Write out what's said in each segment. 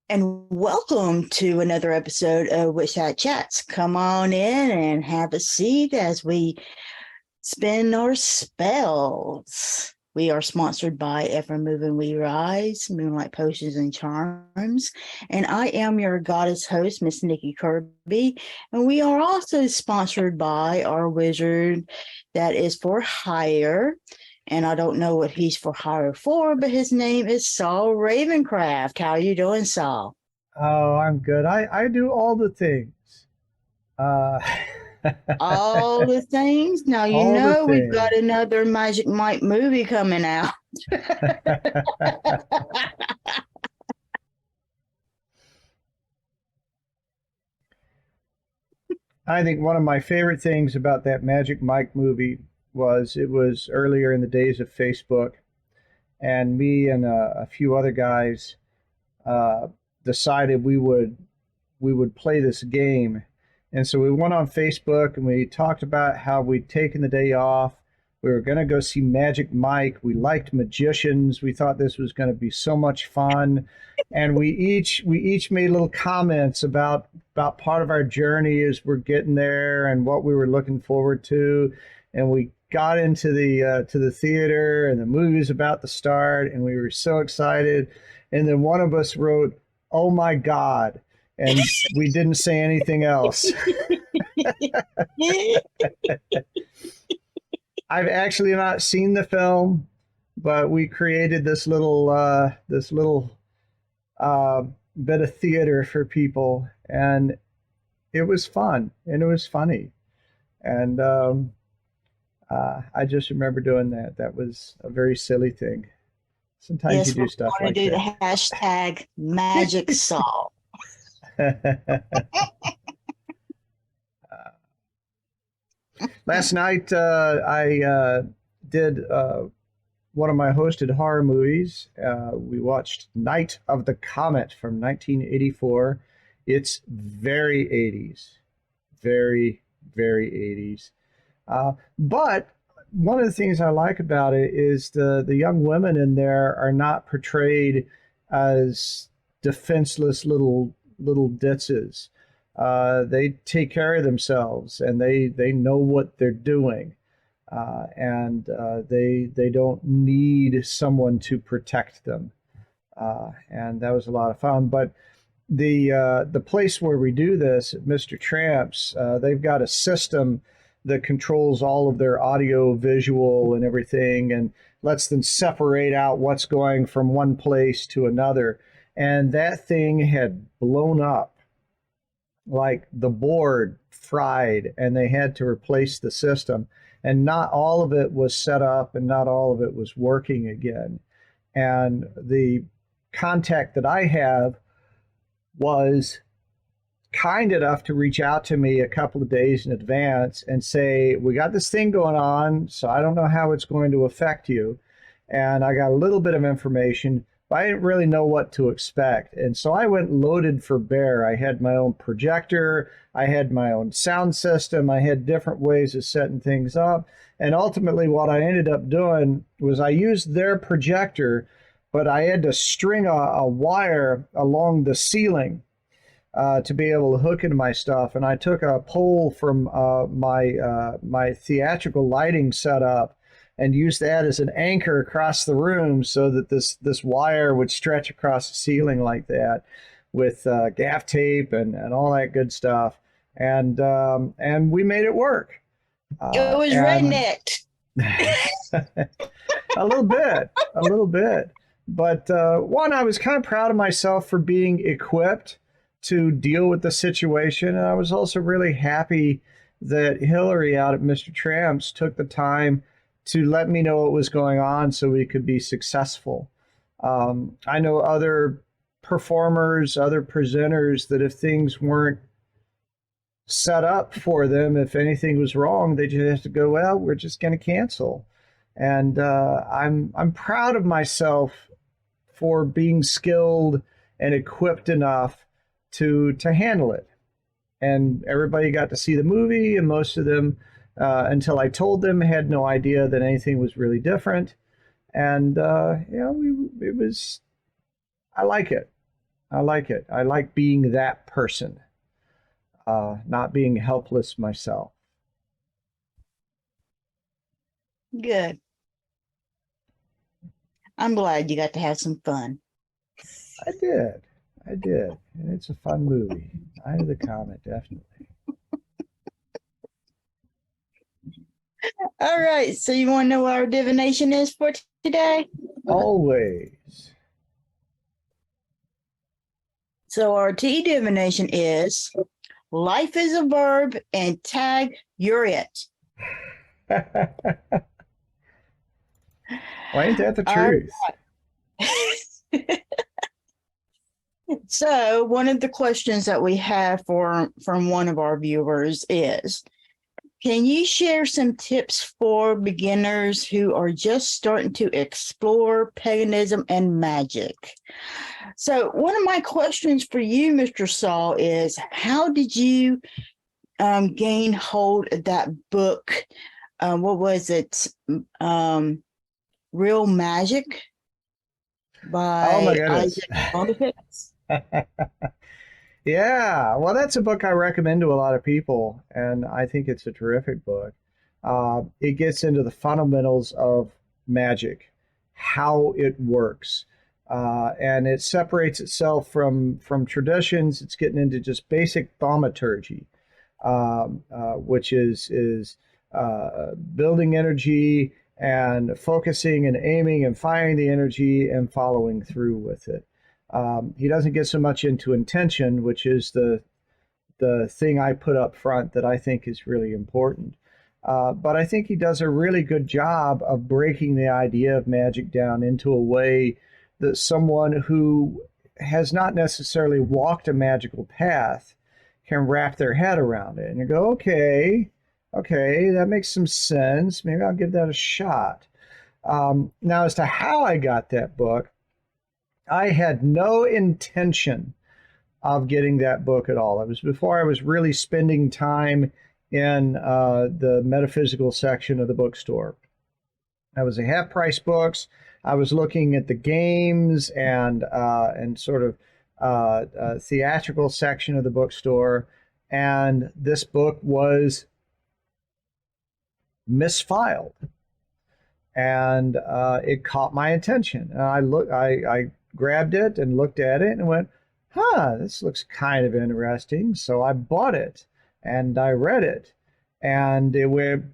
And welcome to another episode of Witchcraft Chats. Come on in and have a seat as we spin our spells. We are sponsored by Evermoving We Rise, Moonlight Potions and Charms. And I am your goddess host, Miss Nikki Kirby. And we are also sponsored by our wizard that is for hire. And I don't know what he's for hire for, but his name is Saul Ravencraft. How are you doing, Saul? Oh, I'm good. I do all the things. Uh, All the things. Now, all the we've got things. another Magic Mike movie coming out. I think one of my favorite things about that Magic Mike movie was it was earlier in the days of Facebook, and me and a few other guys uh, decided we would play this game. And so we went on Facebook and we talked about how we'd taken the day off. We were going to go see Magic Mike. We liked magicians. We thought this was going to be so much fun. And we each made little comments about part of our journey as we're getting there and what we were looking forward to. And we got into the to the theater and the movie was about to start and we were so excited. And then one of us wrote, "Oh my God." And we didn't say anything else. I've actually not seen the film, but we created this little uh, bit of theater for people, and it was fun and it was funny, and I just remember doing that. That was a very silly thing. Sometimes you Yes, we're do stuff going to like do the that. hashtag Magic Saul. Last night, I did one of my hosted horror movies. We watched Night of the Comet from 1984. It's very 80s, very, very 80s. But one of the things I like about it is the young women in there are not portrayed as defenseless little ditzes. They take care of themselves and they know what they're doing, and they don't need someone to protect them. And that was a lot of fun. But the place where we do this, Mr. Tramps, they've got a system that controls all of their audio, visual, and everything, and lets them separate out what's going from one place to another. And that thing had blown up, like the board fried, and they had to replace the system. And not all of it was set up, and not all of it was working again. And the contact that I have was kind enough to reach out to me a couple of days in advance and say, "We got this thing going on, so I don't know how it's going to affect you." And I got a little bit of information, but I didn't really know what to expect. And so I went loaded for bear. I had my own projector, I had my own sound system, I had different ways of setting things up. And ultimately, what I ended up doing was I used their projector, but I had to string a wire along the ceiling to be able to hook into my stuff. And I took a pole from my theatrical lighting setup and used that as an anchor across the room so that this wire would stretch across the ceiling like that with gaff tape and all that good stuff. And we made it work. It was And redneck. a little bit, a little bit. But one, I was kind of proud of myself for being equipped to deal with the situation. And I was also really happy that Hillary out at Mr. Tramps took the time to let me know what was going on so we could be successful. I know other performers, other presenters, that if things weren't set up for them, if anything was wrong, they just have to go, "Well, we're just going to cancel." And I'm proud of myself for being skilled and equipped enough to handle it. And everybody got to see the movie, and most of them, until I told them, had no idea that anything was really different. And it was, I like it. I like it. I like being that person, not being helpless myself. Good. I'm glad you got to have some fun. I did. I did. And it's a fun movie. Eye of the Comet, definitely. All right. So you want to know what our divination is for today? Always. So our T divination is life is a verb and tag you're it. Well, ain't that the All truth? right. So one of the questions that we have from one of our viewers is, can you share some tips for beginners who are just starting to explore paganism and magic? So one of my questions for you, Mr. Saul, is how did you gain hold of that book? What was it? Real Magic Oh my by goodness. Isaac. Yeah, well, that's a book I recommend to a lot of people, and I think it's a terrific book. It gets into the fundamentals of magic, how it works, and it separates itself from traditions. It's getting into just basic thaumaturgy, which is building energy and focusing and aiming and firing the energy and following through with it. He doesn't get so much into intention, which is the thing I put up front that I think is really important. But I think he does a really good job of breaking the idea of magic down into a way that someone who has not necessarily walked a magical path can wrap their head around it. And you go, okay, that makes some sense. Maybe I'll give that a shot. Now, as to how I got that book, I had no intention of getting that book at all. It was before I was really spending time in the metaphysical section of the bookstore. I was at half price books. I was looking at the games and sort of theatrical section of the bookstore, and this book was misfiled, and it caught my attention. And I grabbed it and looked at it and went, this looks kind of interesting. So I bought it and I read it, and it went,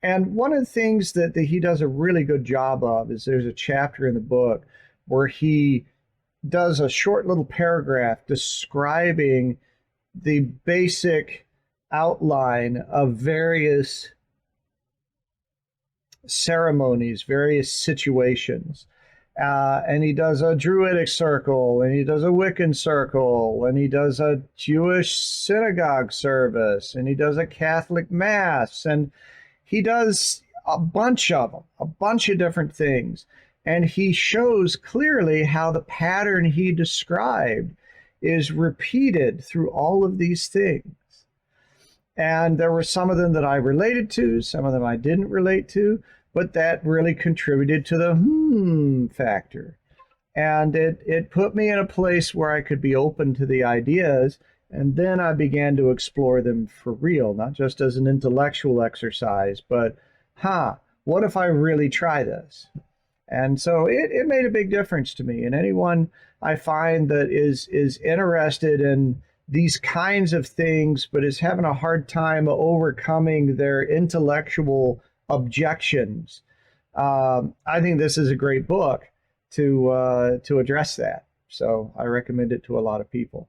and one of the things that he does a really good job of is there's a chapter in the book where he does a short little paragraph describing the basic outline of various ceremonies, various situations. And he does a Druidic circle, and he does a Wiccan circle, and he does a Jewish synagogue service, and he does a Catholic mass, and he does a bunch of them, a bunch of different things. And he shows clearly how the pattern he described is repeated through all of these things. And there were some of them that I related to, some of them I didn't relate to, but that really contributed to the factor. And it put me in a place where I could be open to the ideas, and then I began to explore them for real, not just as an intellectual exercise, but, what if I really try this? And so it made a big difference to me. And anyone I find that is interested in these kinds of things, but is having a hard time overcoming their intellectual objections, I think this is a great book to address that. So I recommend it to a lot of people.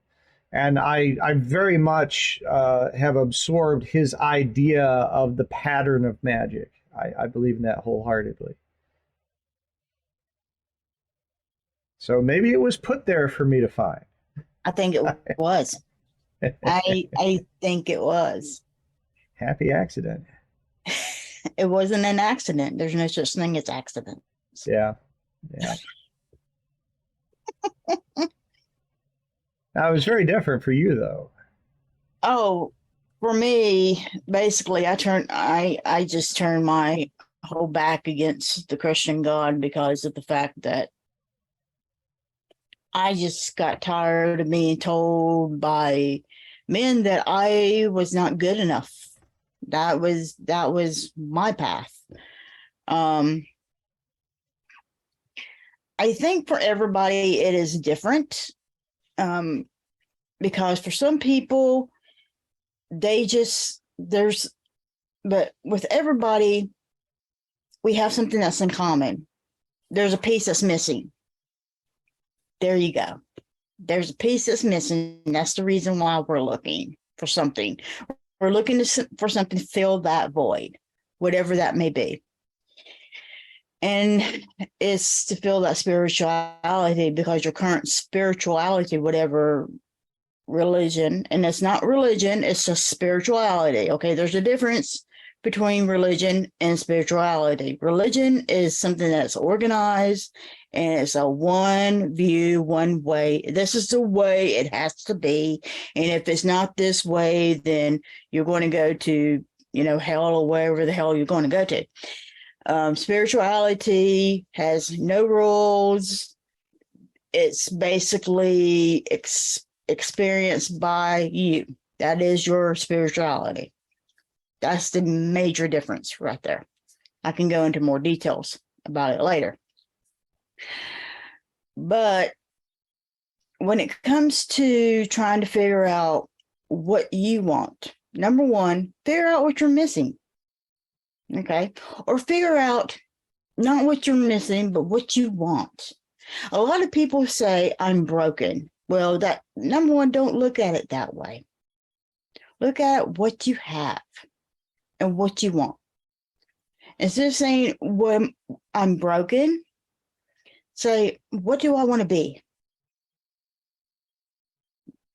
And I very much have absorbed his idea of the pattern of magic. I believe in that wholeheartedly. So maybe it was put there for me to find. I think it was. I think it was. Happy accident. It wasn't an accident. There's no such thing as accidents. Yeah. Now, it was very different for you, though. Oh, for me, basically, I just turned my hold back against the Christian God because of the fact that I just got tired of being told by men that I was not good enough. That was my path. I think for everybody it is different. Because for some people, but with everybody, we have something that's in common. There's a piece that's missing. There you go. There's a piece that's missing. That's the reason why we're looking for something. We're looking for something to fill that void, whatever that may be. And it's to fill that spirituality, because your current spirituality, whatever religion, and it's not religion, it's just spirituality. Okay, there's a difference between religion and spirituality. Religion is something that's organized, and it's a one view, one way. This is the way it has to be. And if it's not this way, then you're going to go to, hell or wherever the hell you're going to go to. Spirituality has no rules. It's basically experienced by you. That is your spirituality. That's the major difference right there. I can go into more details about it later. But when it comes to trying to figure out what you want, number one, figure out what you're missing. Okay? Or figure out not what you're missing, but what you want. A lot of people say, I'm broken. Well, that number one, don't look at it that way. Look at what you have and what you want. Instead of saying, well, I'm broken, say, what do I want to be?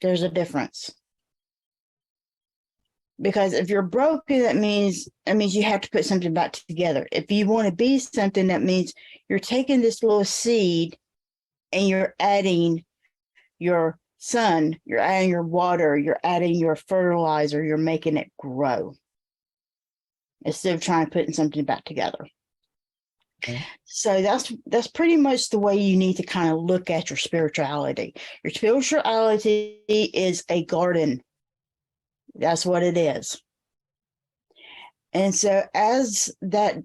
There's a difference. Because if you're broken, that means you have to put something back together. If you want to be something, that means you're taking this little seed and you're adding your sun, you're adding your water, you're adding your fertilizer, you're making it grow instead of trying to put something back together. Okay. So that's pretty much the way you need to kind of look at your spirituality. Your spirituality is a garden. That's what it is. And so as that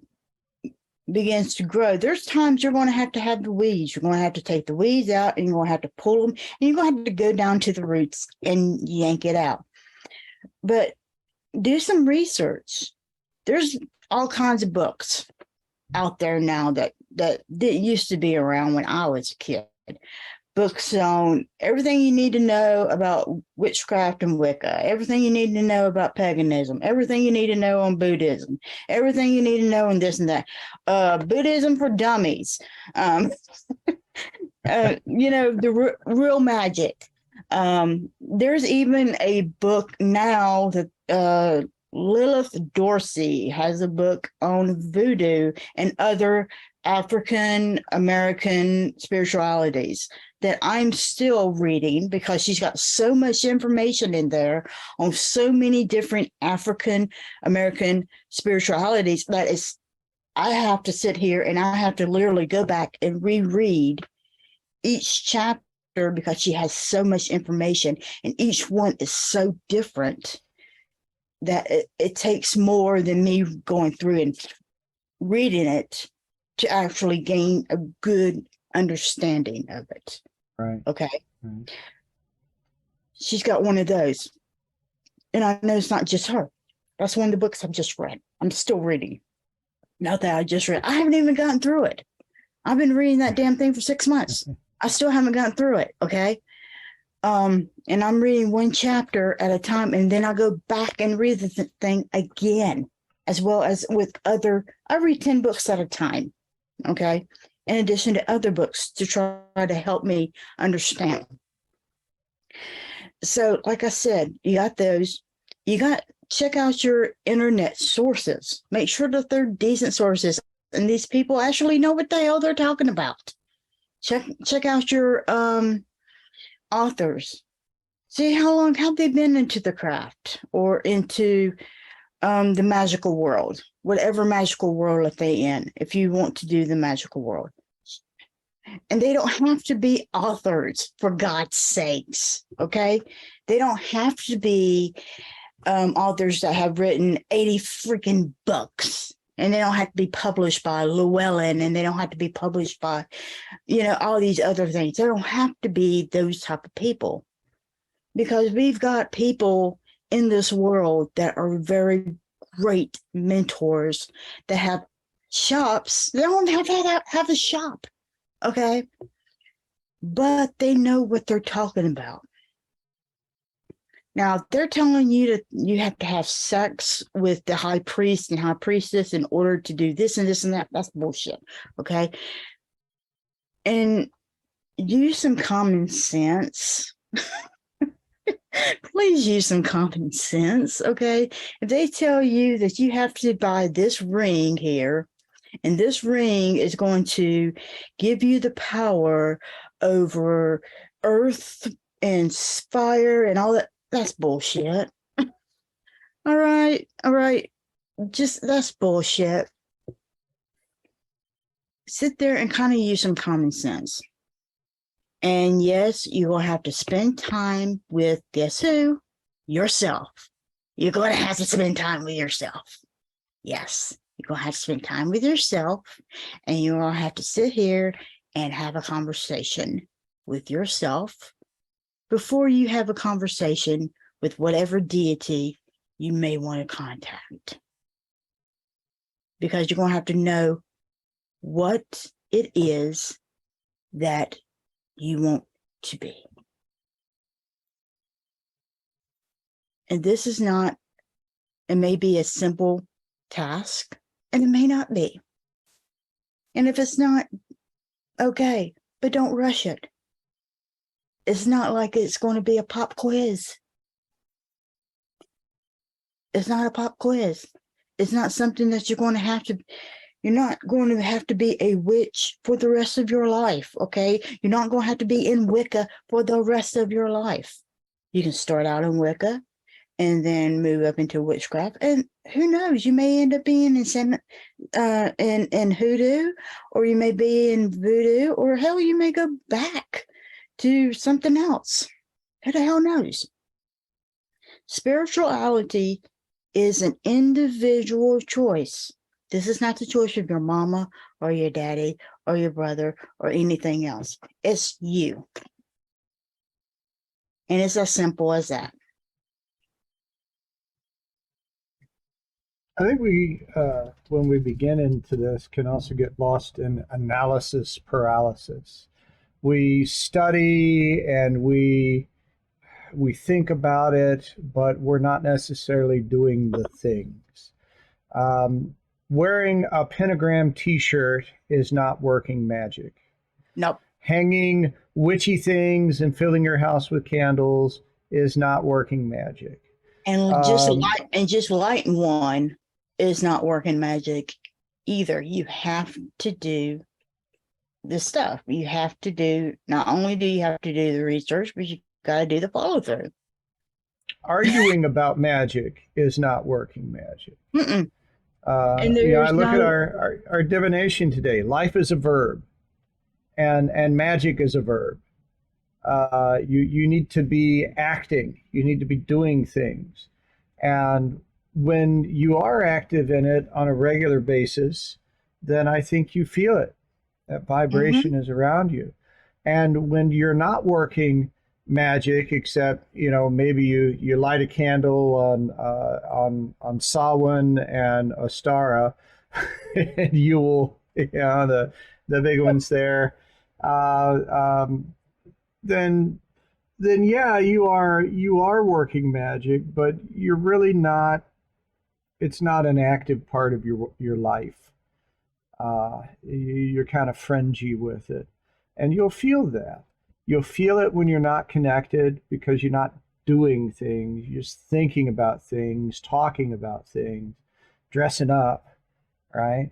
begins to grow, there's times you're going to have the weeds. You're going to have to take the weeds out, and you're going to have to pull them, and you're going to have to go down to the roots and yank it out. But do some research. There's all kinds of books out there now that didn't used to be around when I was a kid. Books on everything you need to know about witchcraft and Wicca, everything you need to know about paganism, everything you need to know on Buddhism, everything you need to know on this and that. Buddhism for dummies. The real magic. There's even a book now that Lilith Dorsey has a book on voodoo and other African American spiritualities that I'm still reading, because she's got so much information in there on so many different African American spiritualities that I have to sit here and I have to literally go back and reread each chapter, because she has so much information and each one is so different that it takes more than me going through and reading it to actually gain a good understanding of it. Right. Okay. Right. She's got one of those. And I know it's not just her. That's one of the books I've just read. I'm still reading. Not that I just read. I haven't even gotten through it. I've been reading that damn thing for 6 months. I still haven't gotten through it. Okay. And I'm reading one chapter at a time, and then I go back and read the thing again, as well as with I read 10 books at a time. Okay. In addition to other books to try to help me understand. So, like I said, you got those. Check out your internet sources. Make sure that they're decent sources, and these people actually know what the hell they're talking about. Check out your authors. See how long have they been into the craft or into the magical world. whatever magical world that they in, if you want to do the magical world. And they don't have to be authors, for God's sakes, okay? They don't have to be authors that have written 80 freaking books. And they don't have to be published by Llewellyn, and they don't have to be published by, all these other things. They don't have to be those type of people. Because we've got people in this world that are very great mentors that have shops. They don't have to have a shop, okay? But they know what they're talking about. Now, if they're telling you that you have to have sex with the high priest and high priestess in order to do this and this and that, that's bullshit, okay? And use some common sense. Please use some common sense, okay? If they tell you that you have to buy this ring here, and this ring is going to give you the power over earth and fire and all that, that's bullshit. All right. Just, that's bullshit. Sit there and kind of use some common sense. And yes, you will have to spend time with, guess who? Yourself. You're going to have to spend time with yourself. Yes, you're going to have to spend time with yourself, and you're going to have to sit here and have a conversation with yourself before you have a conversation with whatever deity you may want to contact. Because you're going to have to know what it is that you want to be. And this is not, it may be a simple task, and it may not be. And if it's not, okay, but don't rush it. It's not like it's going to be a pop quiz. It's not a pop quiz. It's not something that you're not going to have to be a witch for the rest of your life, okay? You're not going to have to be in Wicca for the rest of your life. You can start out in Wicca and then move up into witchcraft. And who knows, you may end up being in Hoodoo, or you may be in Voodoo, or hell, you may go back to something else. Who the hell knows? Spirituality is an individual choice. This is not the choice of your mama or your daddy or your brother or anything else. It's you. And it's as simple as that. I think we, when we begin into this, can also get lost in analysis paralysis. We study and we think about it, but we're not necessarily doing the things. Wearing a pentagram t-shirt is not working magic. Nope. Hanging witchy things and filling your house with candles is not working magic. And just lighting one is not working magic either. You have to do the stuff. You have to do, not only do you have to do the research, but you got to do the follow through. Arguing about magic is not working magic. Mm-mm. I look at our divination today. Life is a verb, and magic is a verb. You need to be acting. You need to be doing things. And when you are active in it on a regular basis, then I think you feel it. That vibration is around you. And when you're not working magic, except, maybe you light a candle on Samhain and Ostara, and you will, the big ones there, then yeah, you are working magic, but you're really not. It's not an active part of your life. You're kind of fringy with it, and you'll feel that. You'll feel it when you're not connected because you're not doing things. You're just thinking about things, talking about things, dressing up, right?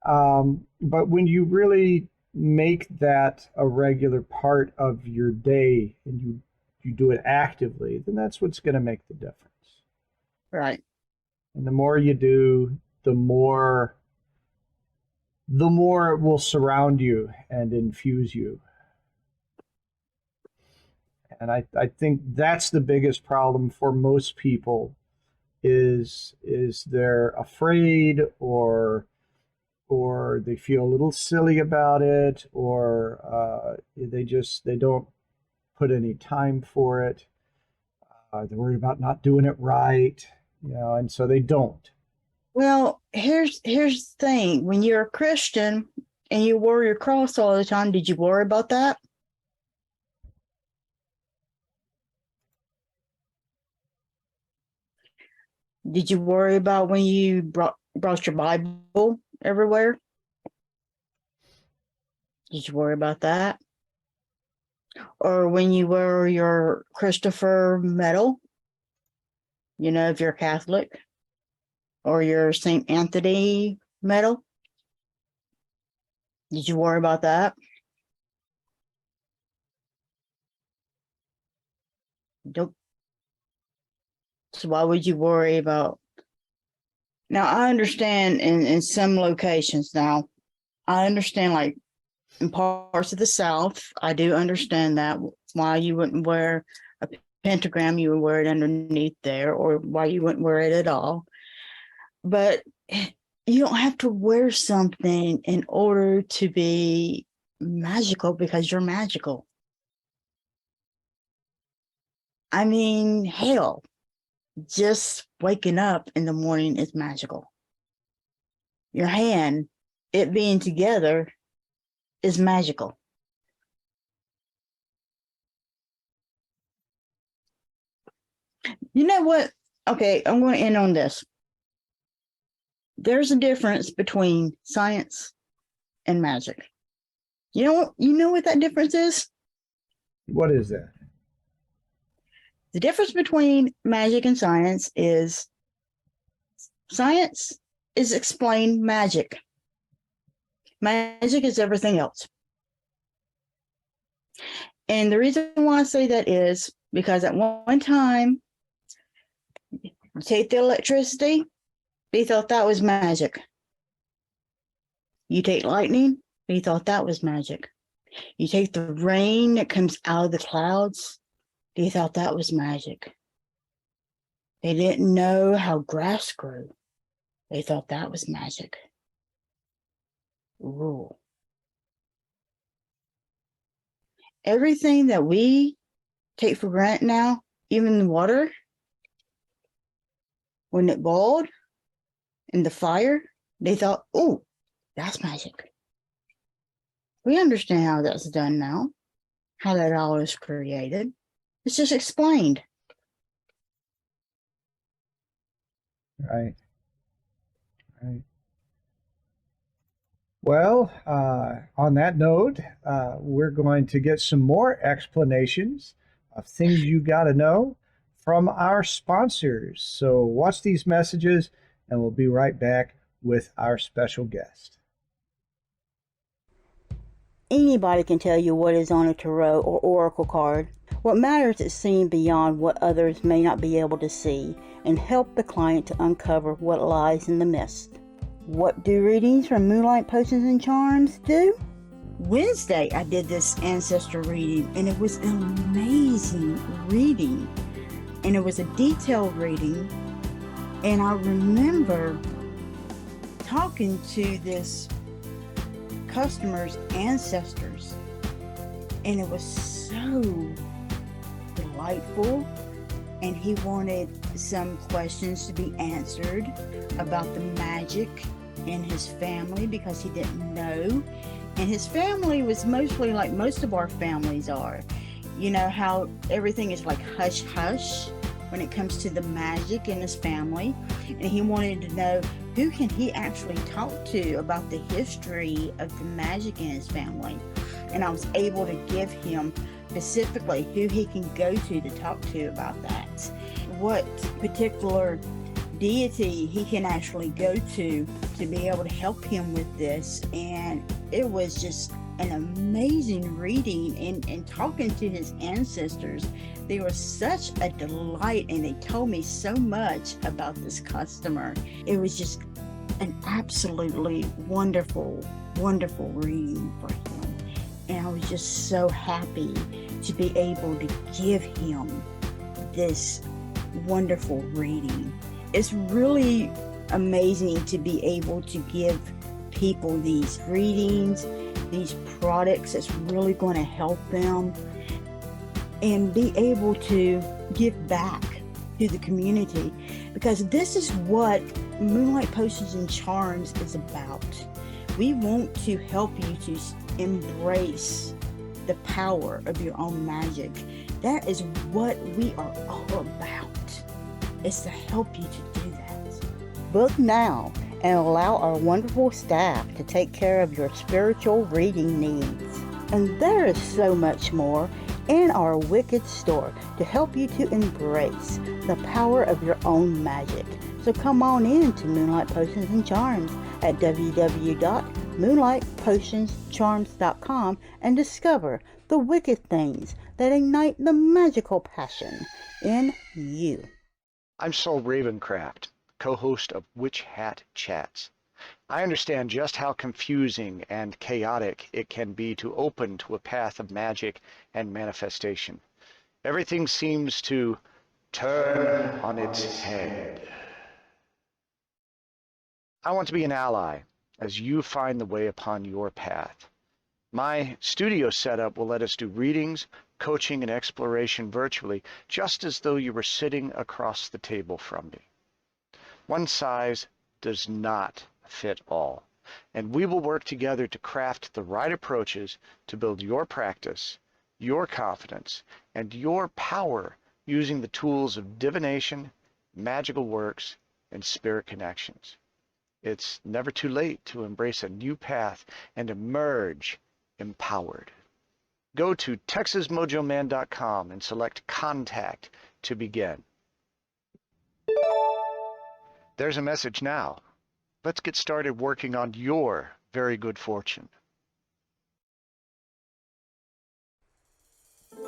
But when you really make that a regular part of your day and you do it actively, then that's what's going to make the difference. Right. And the more you do, the more it will surround you and infuse you. And I think that's the biggest problem for most people is they're afraid, or they feel a little silly about it, or they don't put any time for it. They're worried about not doing it right, and so they don't. Well, here's the thing. When you're a Christian and you wear your cross all the time, did you worry about that? Did you worry about when you brought your Bible everywhere? Did you worry about that? Or when you wear your Christopher medal, if you're Catholic, or your St. Anthony medal? Did you worry about that? Nope. So why would you worry about? Now, I understand in some locations now, I understand like in parts of the South, I do understand that why you wouldn't wear a pentagram, you would wear it underneath there, or why you wouldn't wear it at all. But you don't have to wear something in order to be magical because you're magical. I mean, hell, just waking up in the morning is magical. Your hand, it being together, is magical. You know what? Okay, I'm going to end on this. There's a difference between science and magic. You know what that difference is? What is that? The difference between magic and science is explain magic. Magic is everything else. And the reason why I say that is because at one time, you take the electricity, they thought that was magic. You take lightning, they thought that was magic. You take the rain that comes out of the clouds, they thought that was magic. They didn't know how grass grew. They thought that was magic. Ooh. Everything that we take for granted now, even the water, when it boiled in the fire, they thought, oh, that's magic. We understand how that's done now, how that all is created. It's just explained. Right. Well, on that note, we're going to get some more explanations of things you got to know from our sponsors. So watch these messages, and we'll be right back with our special guest. Anybody can tell you what is on a tarot or oracle card. What matters is seeing beyond what others may not be able to see and help the client to uncover what lies in the mist. What do readings from Moonlight Potions and Charms do? Wednesday, I did this ancestor reading, and it was an amazing reading. And it was a detailed reading. And I remember talking to this customer's ancestors, and it was so delightful. And he wanted some questions to be answered about the magic in his family because he didn't know. And his family was mostly like most of our families are. You know how everything is like hush hush when it comes to the magic in his family. And he wanted to know who can he actually talk to about the history of the magic in his family. And I was able to give him specifically who he can go to talk to about that. What particular deity he can actually go to be able to help him with this. And it was just an amazing reading, and talking to his ancestors. They were such a delight, and they told me so much about this customer. It was just an absolutely wonderful, wonderful reading for him. And I was just so happy to be able to give him this wonderful reading. It's really amazing to be able to give people these readings, these products that's really going to help them, and be able to give back to the community, because this is what Moonlight Potions and Charms is about. We want to help you to embrace the power of your own magic. That is what we are all about. It's to help you to do that. Book now and allow our wonderful staff to take care of your spiritual reading needs. And there is so much more in our Wicked store to help you to embrace the power of your own magic. So come on in to Moonlight Potions and Charms at www.moonlightpotionscharms.com and discover the wicked things that ignite the magical passion in you. I'm Saul Ravencraft, co-host of Witch Hat Chats. I understand just how confusing and chaotic it can be to open to a path of magic and manifestation. Everything seems to turn on its head. I want to be an ally as you find the way upon your path. My studio setup will let us do readings, coaching, and exploration virtually, just as though you were sitting across the table from me. One size does not fit all, and we will work together to craft the right approaches to build your practice, your confidence, and your power using the tools of divination, magical works, and spirit connections. It's never too late to embrace a new path and emerge empowered. Go to texasmojoman.com and select Contact to begin. There's a message now. Let's get started working on your very good fortune.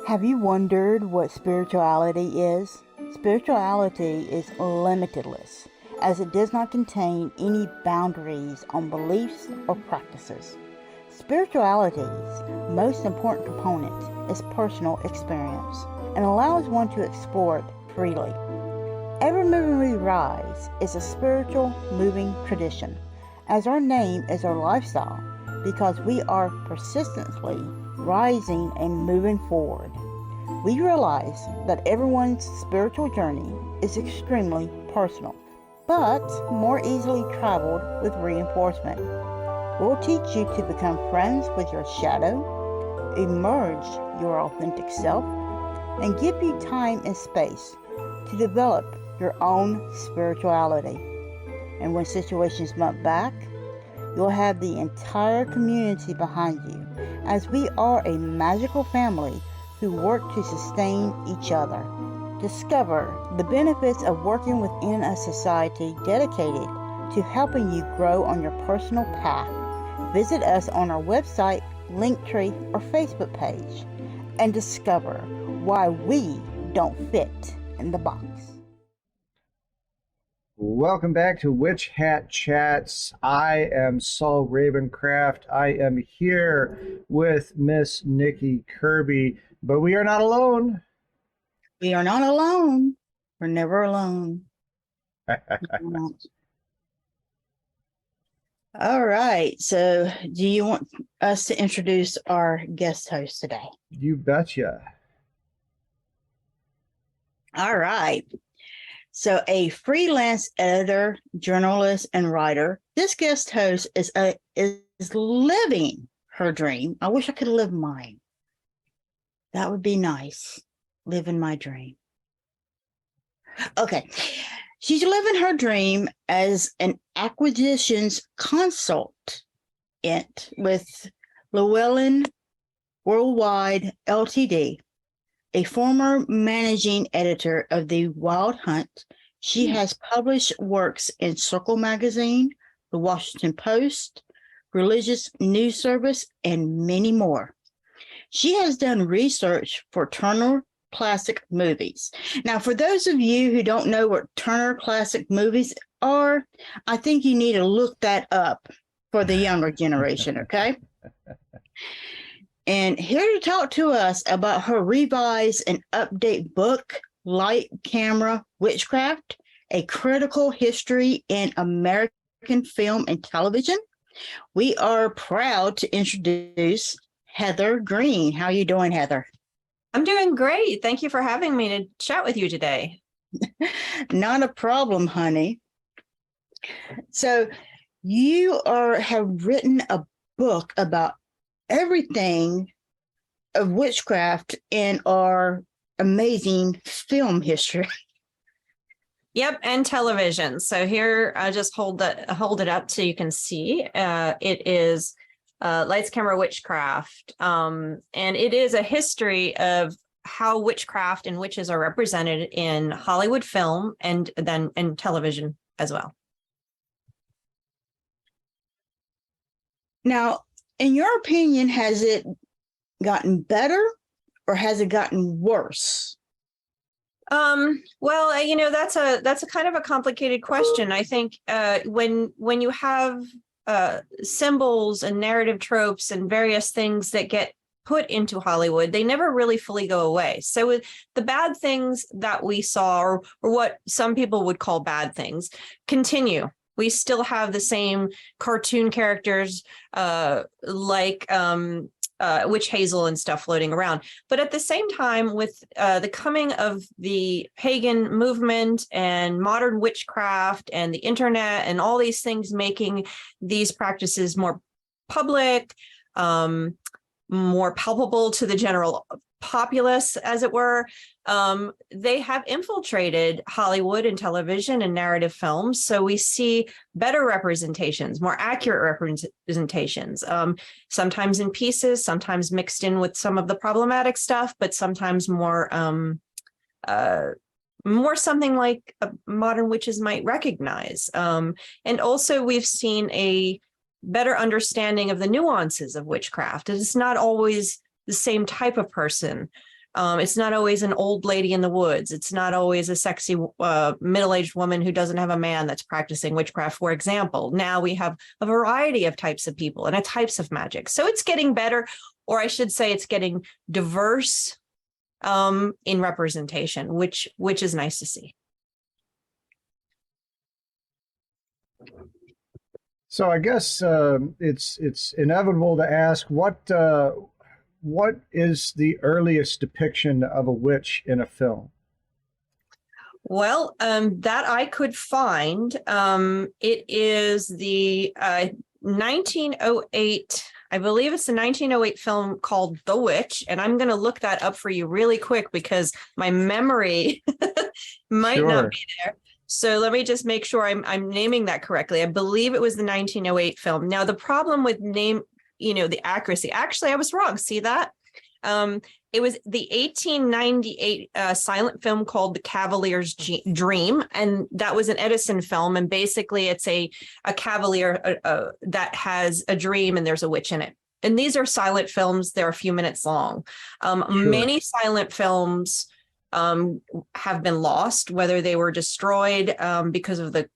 Have you wondered what spirituality is? Spirituality is limitless, as it does not contain any boundaries on beliefs or practices. Spirituality's most important component is personal experience and allows one to explore it freely. Evermoving We Rise is a spiritual moving tradition, as our name is our lifestyle, because we are persistently rising and moving forward. We realize that everyone's spiritual journey is extremely personal, but more easily traveled with reinforcement. We'll teach you to become friends with your shadow, emerge your authentic self, and give you time and space to develop your own spirituality. And when situations bump back, you'll have the entire community behind you, as we are a magical family who work to sustain each other. Discover the benefits of working within a society dedicated to helping you grow on your personal path. Visit us on our website, Linktree, or Facebook page and discover why we don't fit in the box. Welcome back to Witch Hat Chats. I am Saul Ravencraft. I am here with Miss Nikki Kirby, but we are not alone. We are not alone. We're never alone. All right. So do you want us to introduce our guest host today? You betcha. All right. So a freelance editor, journalist, and writer, this guest host is living her dream. I wish I could live mine. That would be nice. Living my dream. Okay. She's living her dream as an acquisitions consultant with Llewellyn Worldwide Ltd., a former managing editor of The Wild Hunt. She has published works in Circle Magazine, The Washington Post, Religious News Service, and many more. She has done research for Turner Classic Movies. Now, for those of you who don't know what Turner Classic Movies are, I think you need to look that up for the younger generation, okay? And here to talk to us about her revised and update book, Light Camera Witchcraft, A Critical History in American Film and Television, we are proud to introduce Heather Greene. How are you doing, Heather? I'm doing great. Thank you for having me to chat with you today. Not a problem, honey. So you have written a book about everything of witchcraft in our amazing film history. Yep, and television. So here, I just hold it up so you can see. It is Lights, Camera, Witchcraft, and it is a history of how witchcraft and witches are represented in Hollywood film and then in television as well. Now, in your opinion, has it gotten better or has it gotten worse? Well, that's a kind of a complicated question. I think when you have symbols and narrative tropes and various things that get put into Hollywood, they never really fully go away. So the bad things that we saw, or what some people would call bad things, continue. We still have the same cartoon characters like Witch Hazel and stuff floating around. But at the same time, with the coming of the pagan movement and modern witchcraft and the internet and all these things making these practices more public, more palpable to the general populace, as it were, they have infiltrated Hollywood and television and narrative films. So we see better representations, more accurate representations, sometimes in pieces, sometimes mixed in with some of the problematic stuff, but sometimes more something like modern witches might recognize. And also we've seen a better understanding of the nuances of witchcraft. It's not always the same type of person. It's not always an old lady in the woods. It's not always a sexy middle-aged woman who doesn't have a man that's practicing witchcraft, for example. Now we have a variety of types of people and types of magic. So it's getting better, or I should say it's getting diverse in representation, which is nice to see. So I guess it's inevitable to ask what is the earliest depiction of a witch in a film? Well, that I could find. It is the 1908, I believe it's the 1908 film called The Witch, and I'm going to look that up for you really quick because my memory might not be there. So let me just make sure I'm naming that correctly. I believe it was the 1908 film. Now, the problem with the accuracy, actually, I was wrong. See that? It was the 1898 silent film called The Cavalier's Dream. And that was an Edison film. And basically, it's a cavalier that has a dream and there's a witch in it. And these are silent films. They're a few minutes long. Sure. Many silent films have been lost, whether they were destroyed because of the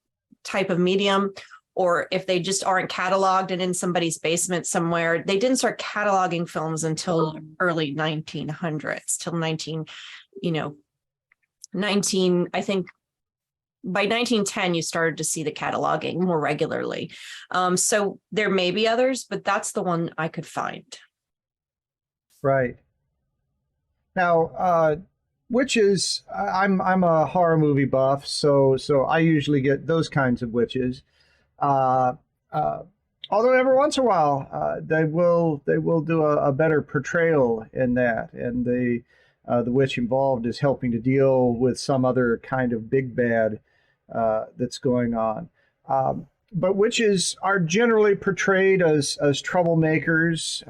type of medium, or if they just aren't cataloged and in somebody's basement somewhere. They didn't start cataloging films until early 1900s, till 19, I think by 1910, you started to see the cataloging more regularly. So there may be others, but that's the one I could find. Right. Now, witches, I'm a horror movie buff, so I usually get those kinds of witches. Although every once in a while they will do a better portrayal in that, and the witch involved is helping to deal with some other kind of big bad that's going on. But witches are generally portrayed as troublemakers,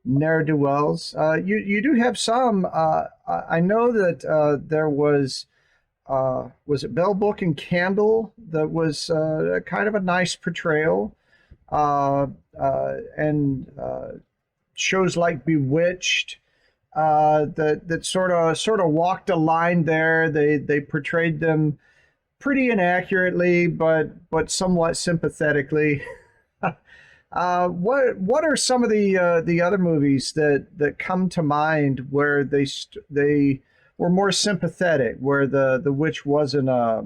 ne'er-do-wells. You do have some. I know that there was it Bell Book and Candle that was kind of a nice portrayal, and shows like Bewitched that sort of walked a line there. They portrayed them pretty inaccurately, but somewhat sympathetically. What are some of the other movies that come to mind where they were more sympathetic, where the witch wasn't a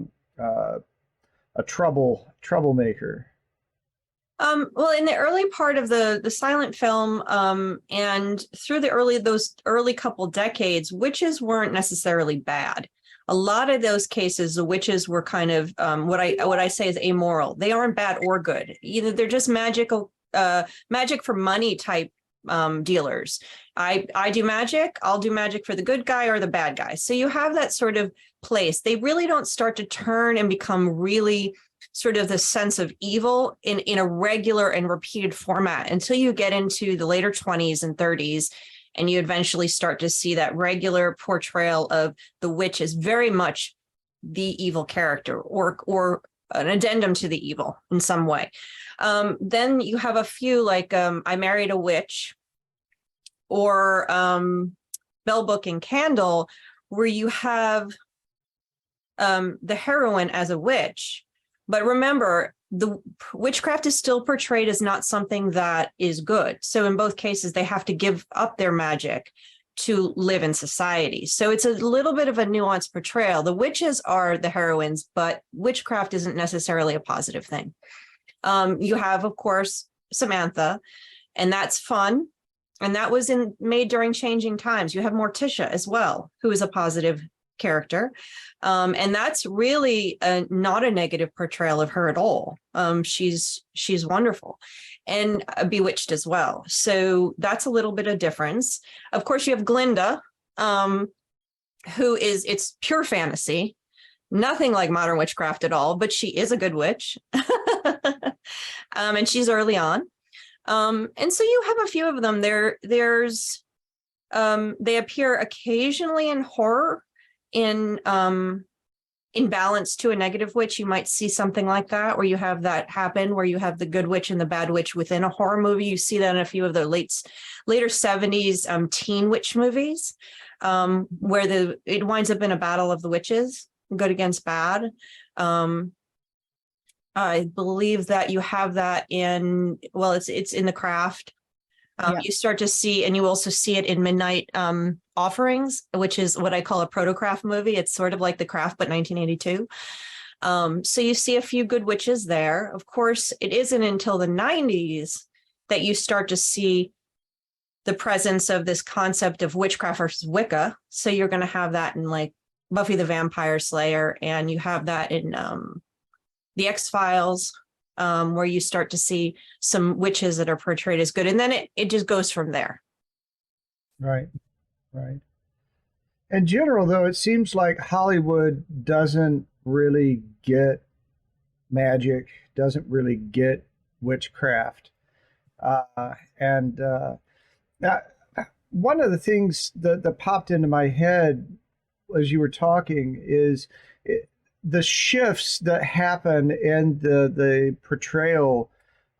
troublemaker? Well, in the early part of the silent film, and through those early couple decades, witches weren't necessarily bad. A lot of those cases, the witches were kind of what I say is amoral. They aren't bad or good. Either they're just magic for money type dealers. I do magic, I'll do magic for the good guy or the bad guy. So you have that sort of place. They really don't start to turn and become really sort of the sense of evil in a regular and repeated format until you get into the later 20s and 30s, and you eventually start to see that regular portrayal of the witch as very much the evil character or an addendum to the evil in some way. Then you have a few like I Married a Witch or Bell Book and Candle, where you have the heroine as a witch. But remember, the witchcraft is still portrayed as not something that is good. So in both cases, they have to give up their magic to live in society. So it's a little bit of a nuanced portrayal. The witches are the heroines, but witchcraft isn't necessarily a positive thing. You have, of course, Samantha, and that's fun. And that was made during changing times. You have Morticia as well, who is a positive character. And that's really not a negative portrayal of her at all. She's wonderful, and Bewitched as well. So that's a little bit of difference. Of course, you have Glinda, it's pure fantasy, nothing like modern witchcraft at all, but she is a good witch. And she's early on. And so you have a few of them. They appear occasionally in horror. In balance to a negative witch, you might see something like that, where you have that happen, where you have the good witch and the bad witch within a horror movie. You see that in a few of the later 70s teen witch movies, where it winds up in a battle of the witches, good against bad. I believe that you have that it's in The Craft. You start to see, and you also see it in Midnight Offerings, which is what I call a proto-Craft movie. It's sort of like The Craft, but 1982. So you see a few good witches there. Of course, it isn't until the 90s that you start to see the presence of this concept of witchcraft versus Wicca. So you're going to have that in like Buffy the Vampire Slayer, and you have that in The X-Files. Where you start to see some witches that are portrayed as good. And then it just goes from there. Right. In general, though, it seems like Hollywood doesn't really get magic, doesn't really get witchcraft. And one of the things that popped into my head as you were talking is the shifts that happen in the portrayal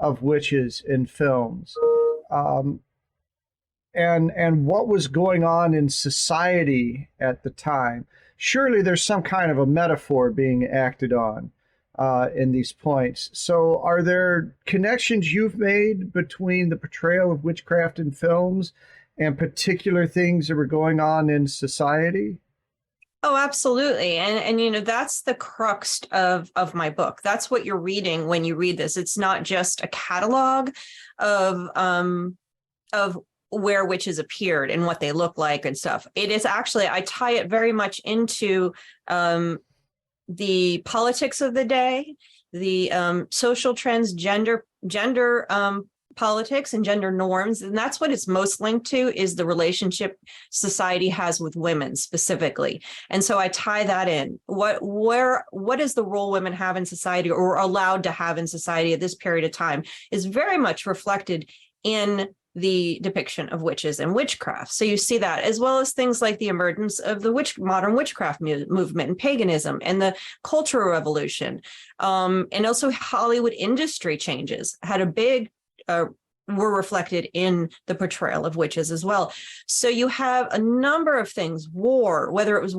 of witches in films, and what was going on in society at the time. Surely there's some kind of a metaphor being acted on in these points. So are there connections you've made between the portrayal of witchcraft in films and particular things that were going on in society? Oh, absolutely. And that's the crux of my book. That's what you're reading when you read this. It's not just a catalog of where witches appeared and what they look like and stuff. It is actually, I tie it very much into the politics of the day, the social trends, gender politics and gender norms. And that's what it's most linked to, is the relationship society has with women specifically. And so I tie that in. What is the role women have in society, or allowed to have in society at this period of time, is very much reflected in the depiction of witches and witchcraft. So you see that, as well as things like the emergence of the modern witchcraft movement and paganism and the Cultural Revolution. And also Hollywood industry changes had a big were reflected in the portrayal of witches as well. So you have a number of things, whether it was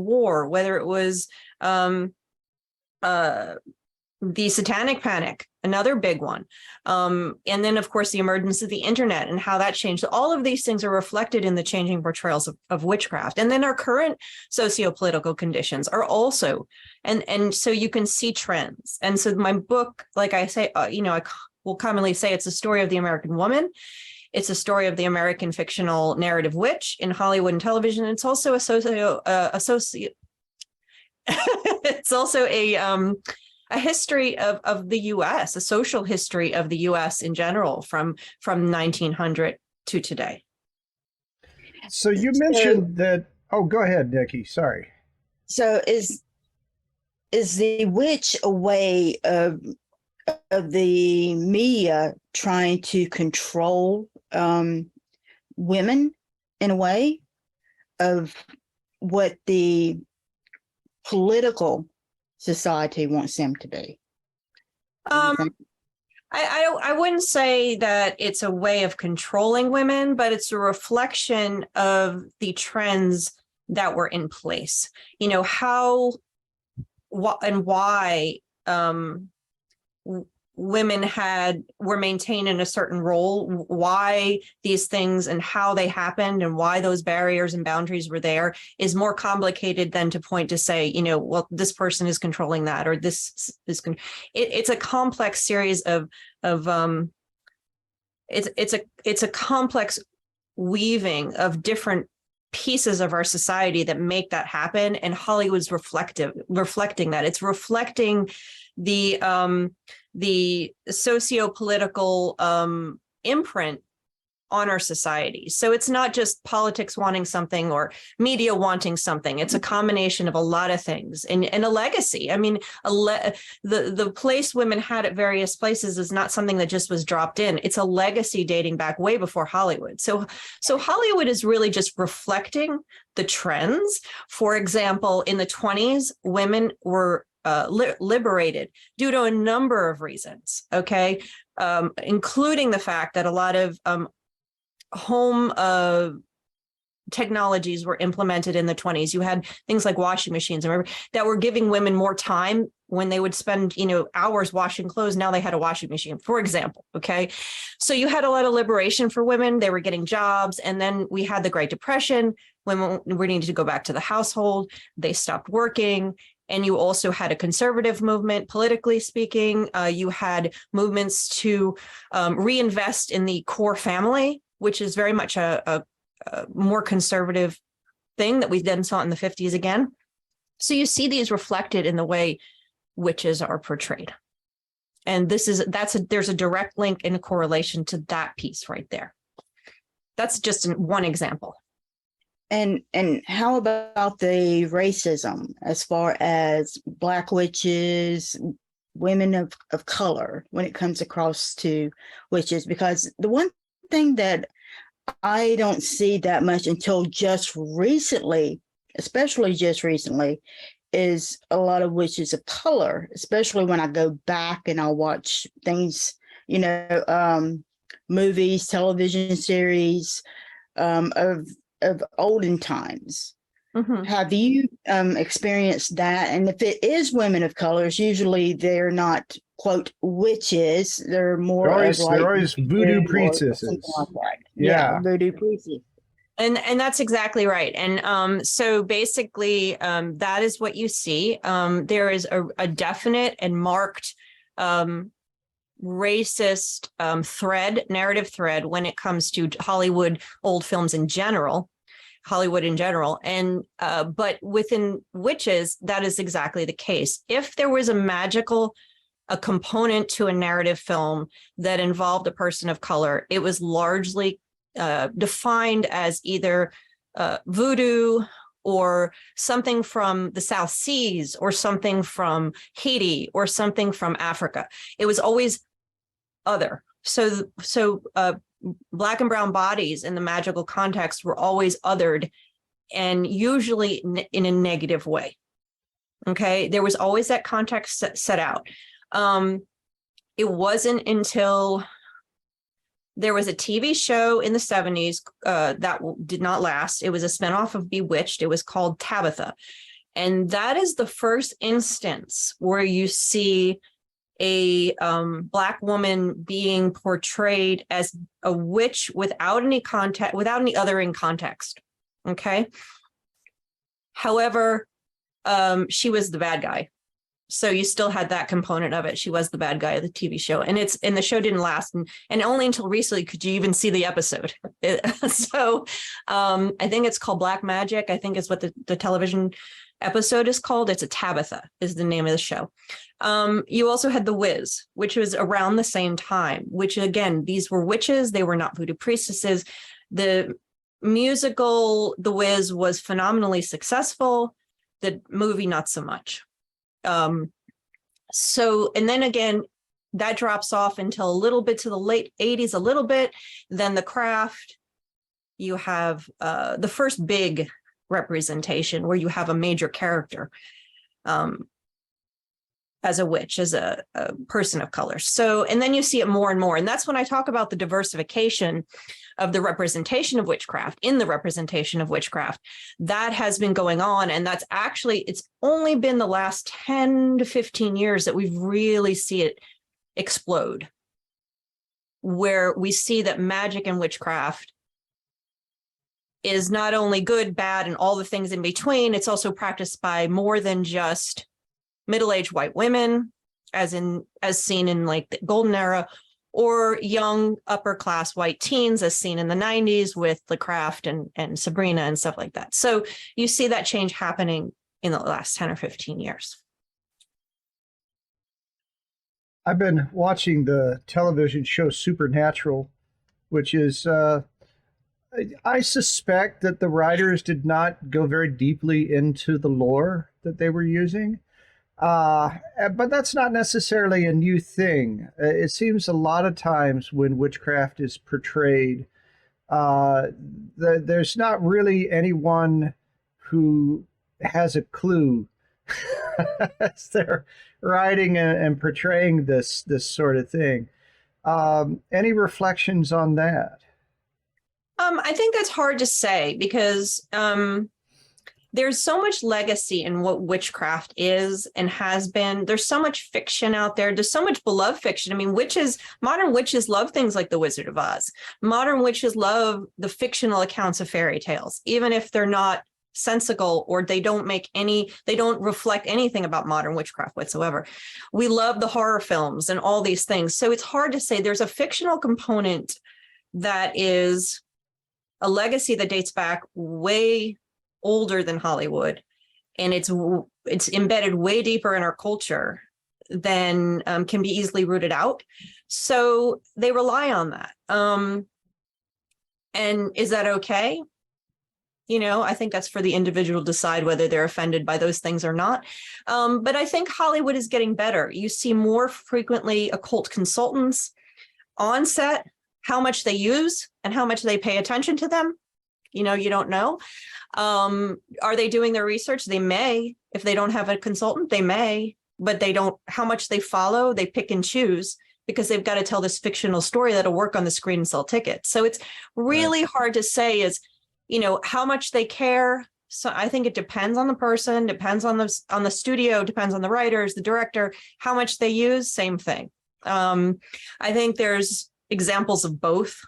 the Satanic Panic, another big one. And then, of course, the emergence of the internet and how that changed. So all of these things are reflected in the changing portrayals of witchcraft. And then our current socio-political conditions are also, and so you can see trends. And so my book, like I say, I will commonly say it's a story of the American woman. It's a story of the American fictional narrative witch in Hollywood and television. It's also it's also a history of the U.S., a social history of the U.S. in general from 1900 to today. So you mentioned that. Oh, go ahead, Nikki. Sorry. So is the witch a way of the media trying to control women in a way of what the political society wants them to be? I wouldn't say that it's a way of controlling women, but it's a reflection of the trends that were in place. How and why women were maintained in a certain role, why these things and how they happened and why those barriers and boundaries were there is more complicated than to point to say, well, this person is controlling that, or this is, it's a complex series of it's a complex weaving of different pieces of our society that make that happen. And Hollywood's reflecting that. It's reflecting the socio-political imprint on our society. So it's not just politics wanting something or media wanting something. It's a combination of a lot of things and a legacy. I mean, the place women had at various places is not something that just was dropped in. It's a legacy dating back way before Hollywood. So Hollywood is really just reflecting the trends. For example, in the 1920s, women were liberated due to a number of reasons, okay, including the fact that a lot of home technologies were implemented in the 1920s. You had things like washing machines, remember, that were giving women more time when they would spend, hours washing clothes. Now they had a washing machine, for example. Okay. So you had a lot of liberation for women. They were getting jobs. And then we had the Great Depression. Women were needing to go back to the household. They stopped working. And you also had a conservative movement, politically speaking. You had movements to reinvest in the core family, which is very much a more conservative thing that we then saw in the 50s again. So you see these reflected in the way witches are portrayed. And there's a direct link and a correlation to that piece right there. That's just one example. And how about the racism as far as Black witches, women of color, when it comes across to witches? Because the one thing that I don't see that much until just recently, especially just recently, is a lot of witches of color, especially when I go back and I'll watch things, movies, television series of olden times. Mm-hmm. Have you experienced that? And if it is women of colors, usually they're not, quote, witches. They're more they're always voodoo priestesses. Like that. Yeah, voodoo priestesses. And that's exactly right. And so basically, that is what you see. There is a definite and marked racist narrative thread when it comes to Hollywood old films in general, Hollywood in general. And but within witches, that is exactly the case. If there was a component to a narrative film that involved a person of color, it was largely defined as either voodoo or something from the South Seas or something from Haiti or something from Africa. It was always other. So Black and brown bodies in the magical context were always othered, and usually in a negative way. Okay, there was always that context set out. It wasn't until there was a TV show in the 70s that did not last. It was a spinoff of Bewitched. It was called Tabitha. And that is the first instance where you see a Black woman being portrayed as a witch without any context, without any othering context. Okay. However, she was the bad guy. So you still had that component of it. She was the bad guy of the TV show, and the show didn't last, and only until recently could you even see the episode. So I think it's called Black Magic. I think is what the television episode is called. It's a Tabitha is the name of the show. You also had The Wiz, which was around the same time, which again, these were witches. They were not voodoo priestesses. The musical The Wiz was phenomenally successful. The movie, not so much. So, and then again, that drops off until a little bit to the late 80s, a little bit. Then The Craft, you have the first big representation where you have a major character as a witch, as a person of color. So, and then you see it more and more. And that's when I talk about the diversification of the representation of witchcraft, in the representation of witchcraft, that has been going on. And that's actually, it's only been the last 10 to 15 years that we've really see it explode, where we see that magic and witchcraft is not only good, bad, and all the things in between, it's also practiced by more than just middle-aged white women, as seen in like the golden era, or young upper class white teens as seen in the 90s with The Craft and Sabrina and stuff like that. So you see that change happening in the last 10 or 15 years. I've been watching the television show Supernatural, which is, I suspect that the writers did not go very deeply into the lore that they were using. But that's not necessarily a new thing. It seems a lot of times when witchcraft is portrayed, there's not really anyone who has a clue as they're writing and portraying this sort of thing. Any reflections on that? I think that's hard to say because there's so much legacy in what witchcraft is and has been. There's so much fiction out there. There's so much beloved fiction. I mean, modern witches love things like The Wizard of Oz. Modern witches love the fictional accounts of fairy tales, even if they're not sensical or they don't reflect anything about modern witchcraft whatsoever. We love the horror films and all these things. So it's hard to say. There's a fictional component that is a legacy that dates back way older than Hollywood, and it's embedded way deeper in our culture than can be easily rooted out. So they rely on that. And is that okay? You know, I think that's for the individual to decide whether they're offended by those things or not. But I think Hollywood is getting better. You see more frequently occult consultants on set. How much they use and how much they pay attention to them, you know, you don't know. Are they doing their research? They may. If they don't have a consultant, they may, but they don't. How much they follow, they pick and choose because they've got to tell this fictional story that'll work on the screen and sell tickets. So it's really hard to say you know, how much they care. So I think it depends on the person, depends on the studio, depends on the writers, the director, how much they use, same thing. I think there's examples of both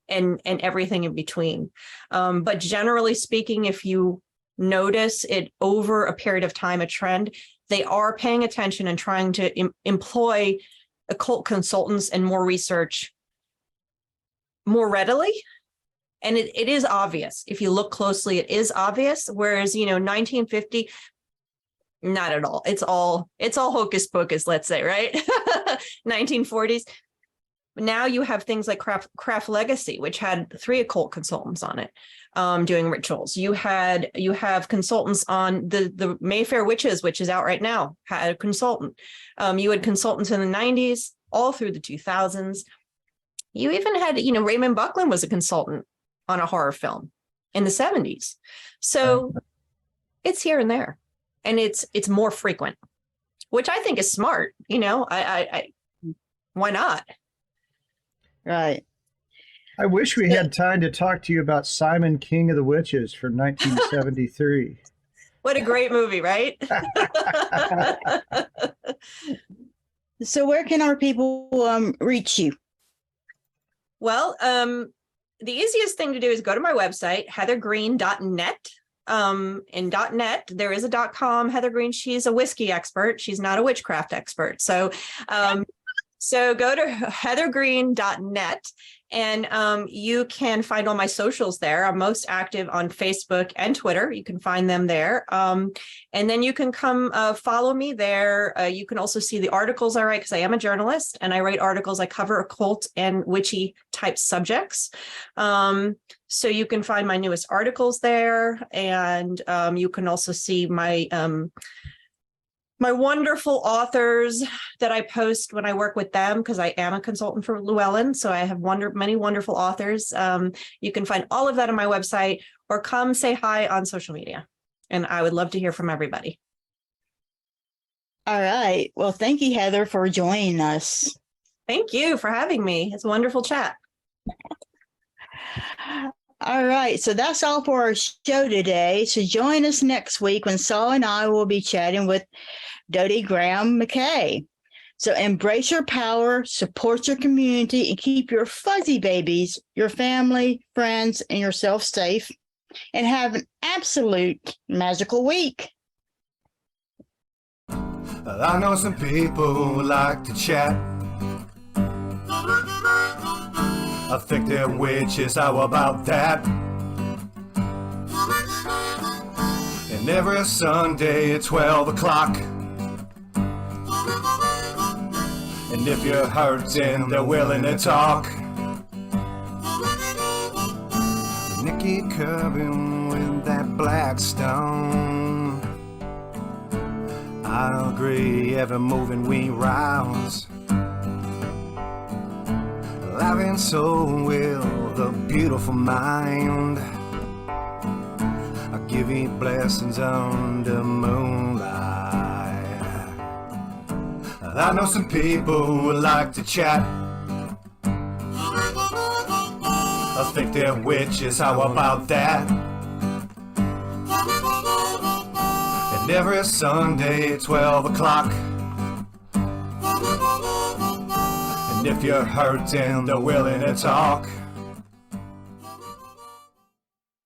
and everything in between. But generally speaking, if you notice it over a period of time, a trend, they are paying attention and trying to employ occult consultants and more research more readily. And it is obvious. If you look closely, it is obvious. Whereas, you know, 1950, not at all. It's all hocus pocus, let's say, right? 1940s. Now you have things like Craft Legacy, which had 3 occult consultants on it, doing rituals. You have consultants on the Mayfair Witches, which is out right now, had a consultant. You had consultants in the 90s, all through the 2000s. You even had, you know, Raymond Buckland was a consultant on a horror film in the 70s. So it's here and there, and it's more frequent, which I think is smart. You know, I why not? Right. I wish we had time to talk to you about Simon King of the Witches from 1973. What a great movie, right? So where can our people reach you? Well, the easiest thing to do is go to my website, heathergreene.net. In .net, there is a .com. Heather Greene, she's a whiskey expert. She's not a witchcraft expert. So go to heathergreene.net, and you can find all my socials there. I'm most active on Facebook and Twitter. You can find them there. And then you can come follow me there. You can also see the articles I write, because I am a journalist and I write articles. I cover occult and witchy type subjects. So you can find my newest articles there. And you can also see my my wonderful authors that I post when I work with them, because I am a consultant for Llewellyn. So I have many wonderful authors. You can find all of that on my website, or come say hi on social media. And I would love to hear from everybody. All right. Well, thank you, Heather, for joining us. Thank you for having me. It's a wonderful chat. All right. So that's all for our show today. So join us next week when Saul and I will be chatting with Dodie Graham McKay. So embrace your power, support your community, and keep your fuzzy babies, your family, friends, and yourself safe. And have an absolute magical week. I know some people who like to chat. I think they're witches, how about that? And every Sunday at 12 o'clock. And if you're hurting, they're willing to talk. Nikki, Kirby with that black stone. I agree, Evermoving We Rise. Life and soul will the beautiful mind. I give you blessings under moonlight. I know some people who like to chat. I think they're witches, how about that? And every Sunday at 12 o'clock. And if you're hurting, they're willing to talk.